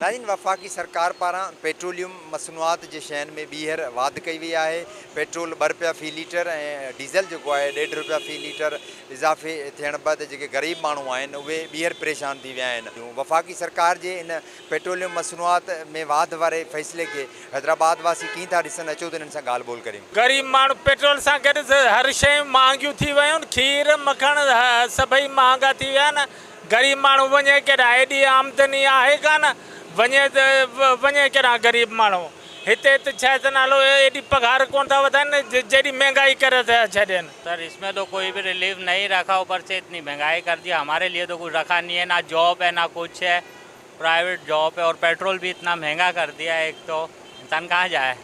नाज़रीन, वफ़ाक़ी सरकार पारां पेट्रोलियम मसनूआत जे शयुनि में ॿीहर वाध कई वई आहे। पेट्रोल ₹2 फ़ी लीटर ऐं डीज़ल जेको आहे ₹1.5 फ़ी लीटर इज़ाफ़े थियण बैदि जेके ग़रीब माण्हू आहिनि उहे ॿीहर परेशान थी विया आहिनि। वफ़ाक़ी सरकार जे इन पेट्रोलियम मसनूआत में वाध वारे फ़ैसिले खे हैदराबाद वासी कीअं था ॾिसनि, अचो त इन्हनि सां ॻाल्हि ॿोल करियूं। गरीब माण्हू पेट्रोल सां गॾु हर शइ महांगियूं थी वियूं आहिनि। खीर मखण सभई महांगा थी विया आहिनि। गरीब माण्हू वञे केॾा, एॾी आमदनी आहे कान, वञे केॾा गरीब माण्हू। हिते त छा त नालो एॾी पघार कोन था वधाइनि जेॾी महंगाई करे था छॾनि। सर इसमें तो कोई भी रिलीफ नहीं रखा, ऊपर से इतनी महंगाई कर दिया। हमारे लिए तो कुछ रखा नहीं है, ना जॉब है ना कुछ है, प्राइवेट जॉब है, और पेट्रोल भी इतना महंगा कर दिया है। एक तो इंसान कहाँ जाए।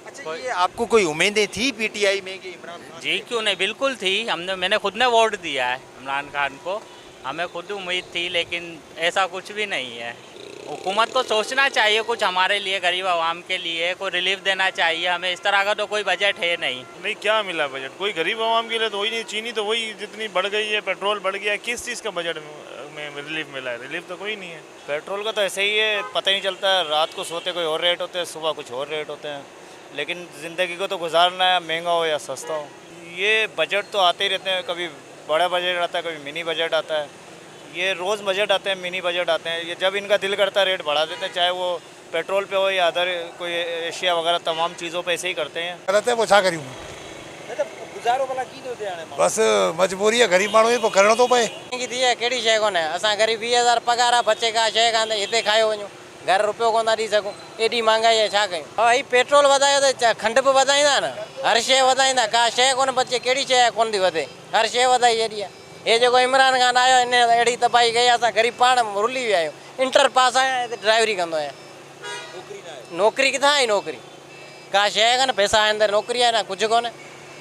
अच्छा, ये आपको कोई उम्मीदें थी पीटीआई में कि इमरान खान? जी क्यों नहीं, बिल्कुल थी। मैंने खुद ने वोट दिया है इमरान खान को। हमें खुद उम्मीद थी, लेकिन ऐसा कुछ भी नहीं है। हुकूमत को सोचना चाहिए कुछ हमारे लिए, गरीब आवाम के लिए कोई रिलीफ देना चाहिए हमें। इस तरह का तो कोई बजट है नहीं। क्या मिला बजट? कोई गरीब आवाम के लिए तो वही नहीं। चीनी तो वही जितनी बढ़ गई है, पेट्रोल बढ़ गया है, किस चीज़ का बजट में रिलीफ मिला है? रिलीफ तो कोई नहीं है। पेट्रोल का तो ऐसे ही है, पता ही नहीं चलता है। रात को सोते कोई और रेट होते हैं, सुबह कुछ और रेट होते हैं। लेकिन ज़िंदगी को तो गुजारना है, महंगा हो या सस्ता हो। ये बजट तो आते ही रहते हैं, कभी बड़ा बजट आता है, कभी मिनी बजट आता है। ये रोज़ बजट आते हैं, मिनी बजट आते हैं। ये जब इनका दिल करता है रेट बढ़ा देते हैं, चाहे वो पेट्रोल पे हो या अदर कोई एशिया वगैरह तमाम चीज़ों पे ऐसे ही करते हैं। गलत है, वो छा करियूं? गुज़ारो भला की थो थिए? बस मजबूरी है, गरीब माण्हू को करिणो थो पए। थी आहे कहिड़ी शइ कोन्हे। असां गरीब 20,000 पघार आहे, बचे का शइ कान, हिते खायो वञूं, घर रुपयो कोन था ॾेई सघूं। एॾी महांगाई आहे, छा कयूं? हा, ही पेट्रोल वधायो त खंड बि वधाईंदा न, हर शइ वधाईंदा, का शइ कोन बचे। कहिड़ी शइ कोन थी वधे, हर शइ वधाई एॾी आहे। हे जेको इमरान खान आयो, इन अहिड़ी तबाही कई, असां गरीब पाण रुली विया आहियूं। इंटर पास आहियां, हिते ड्राइवरी कंदो आहियां। नौकिरी किथां आई? नौकिरी का शइ कान, पैसा आहिनि त नौकिरी आहे न, कुझु कोन्हे।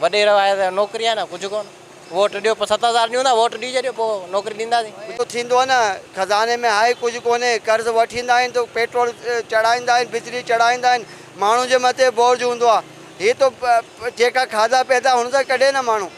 वॾेरो आहे त नौकिरी आहे न, कुझु कोन्हे। वोट ॾियो, पोइ 7,000 ॾियूं था, वोट ॾेई छॾियो, पोइ नौकिरी ॾींदासीं। तो थींदो आहे न, खज़ाने में आहे कुझु कोन्हे, कर्ज़ वठींदा आहिनि त पेट्रोल चढ़ाईंदा आहिनि, बिजली चढ़ाईंदा आहिनि, माण्हू जे मथे बोझ हूंदो आहे। हीअ तो जेका खाधा पैदा हुन सां कढे न माण्हू।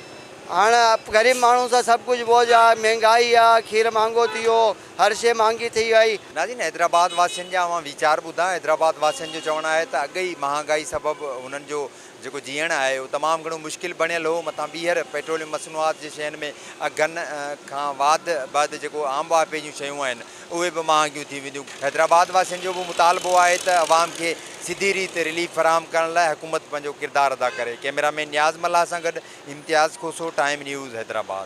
हाणे ग़रीब माण्हू सां सभु कुझु बोझ आहे, महांगाई आहे, खीर महांगो थी वियो, हर शइ महांगी थी वई। नाज़रीन, हैदराबाद वासियुनि जा मां वीचार ॿुधा। हैदराबाद वासियुनि जो चवणु आहे त अॻ ई महांगाई सबबु हुननि जो जेको जीअण आहे उहो तमामु घणो मुश्किल बणियल हो। मथां ॿीहर पेट्रोलियम मसनूआत जे शयुनि में अघनि खां वाधि जेको आम वापे जूं शयूं आहिनि उहे बि महांगियूं थी वेंदियूं। हैदराबाद वासियुनि जो बि मुतालबो आहे त अवाम खे सिधी रीति रिलीफ फराहम करण लाइ हुकूमत पंहिंजो किरदारु अदा करे। कैमरामैन नियाज़ मल्ला सां गॾु इम्तियाज़ खोसो, टाइम न्यूज़, हैदराबाद।